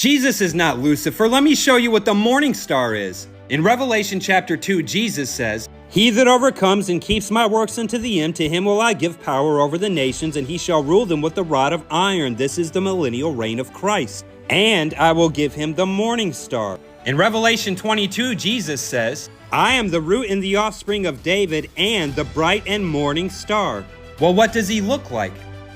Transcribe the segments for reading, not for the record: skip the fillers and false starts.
Jesus is not Lucifer. Let me show you what the morning star is. In Revelation chapter 2, Jesus says, "He that overcomes and keeps my works unto the end, to him will I give power over the nations, and he shall rule them with a rod of iron." This is the millennial reign of Christ. "And I will give him the morning star." In Revelation 22, Jesus says, "I am the root and the offspring of David, and the bright and morning star." Well, what does he look like?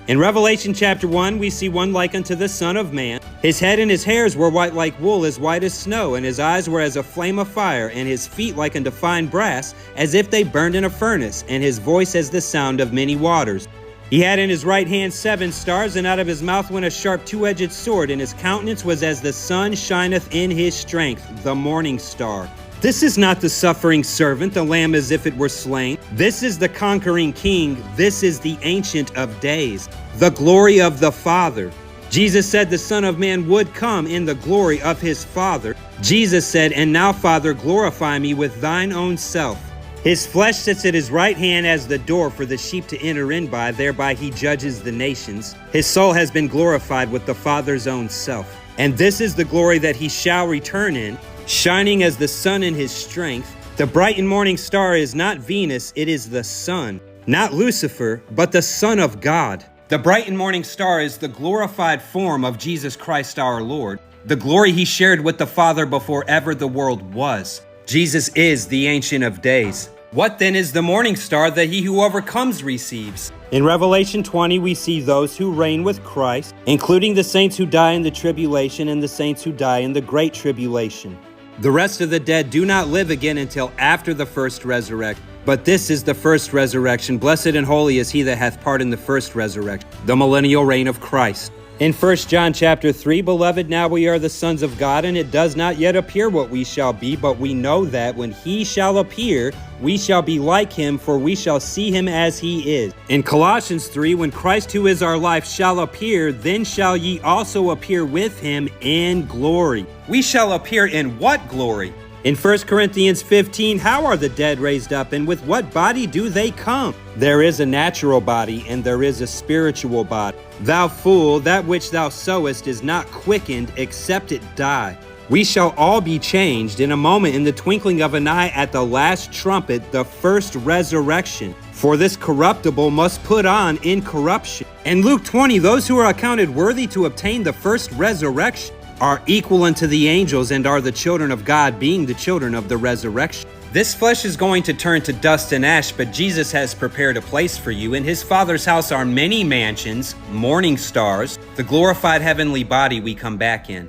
In Revelation chapter 1, we see one like unto the Son of Man. His head and his hairs were white like wool, as white as snow, and his eyes were as a flame of fire, and his feet like unto fine brass, as if they burned in a furnace, and his voice as the sound of many waters. He had in his right hand 7 stars, and out of his mouth went a sharp 2-edged sword, and his countenance was as the sun shineth in his strength, the morning star. This is not the suffering servant, the lamb as if it were slain. This is the conquering king. This is the ancient of days, the glory of the Father. Jesus said the Son of Man would come in the glory of his Father. Jesus said, "And now, Father, glorify me with thine own self." His flesh sits at his right hand as the door for the sheep to enter in by. Thereby he judges the nations. His soul has been glorified with the Father's own self. And this is the glory that he shall return in, shining as the sun in his strength. The bright and morning star is not Venus, it is the sun. Not Lucifer, but the Son of God. The bright and morning star is the glorified form of Jesus Christ our Lord, the glory he shared with the Father before ever the world was. Jesus is the Ancient of Days. What then is the morning star that he who overcomes receives? In Revelation 20, we see those who reign with Christ, including the saints who die in the tribulation and the saints who die in the great tribulation. The rest of the dead do not live again until after the first resurrection. But this is the first resurrection. Blessed and holy is he that hath part in the first resurrection, the millennial reign of Christ. In 1 John chapter 3, "Beloved, now we are the sons of God, and it does not yet appear what we shall be, but we know that when he shall appear, we shall be like him, for we shall see him as he is." In Colossians 3, "When Christ, who is our life, shall appear, then shall ye also appear with him in glory." We shall appear in what glory? In 1 Corinthians 15, "How are the dead raised up, and with what body do they come? There is a natural body, and there is a spiritual body. Thou fool, that which thou sowest is not quickened, except it die." We shall all be changed in a moment, in the twinkling of an eye, at the last trumpet, the first resurrection. For this corruptible must put on incorruption. In Luke 20, those who are accounted worthy to obtain the first resurrection are equal unto the angels, and are the children of God, being the children of the resurrection. This flesh is going to turn to dust and ash, but Jesus has prepared a place for you. In his Father's house are many mansions, morning stars, the glorified heavenly body we come back in.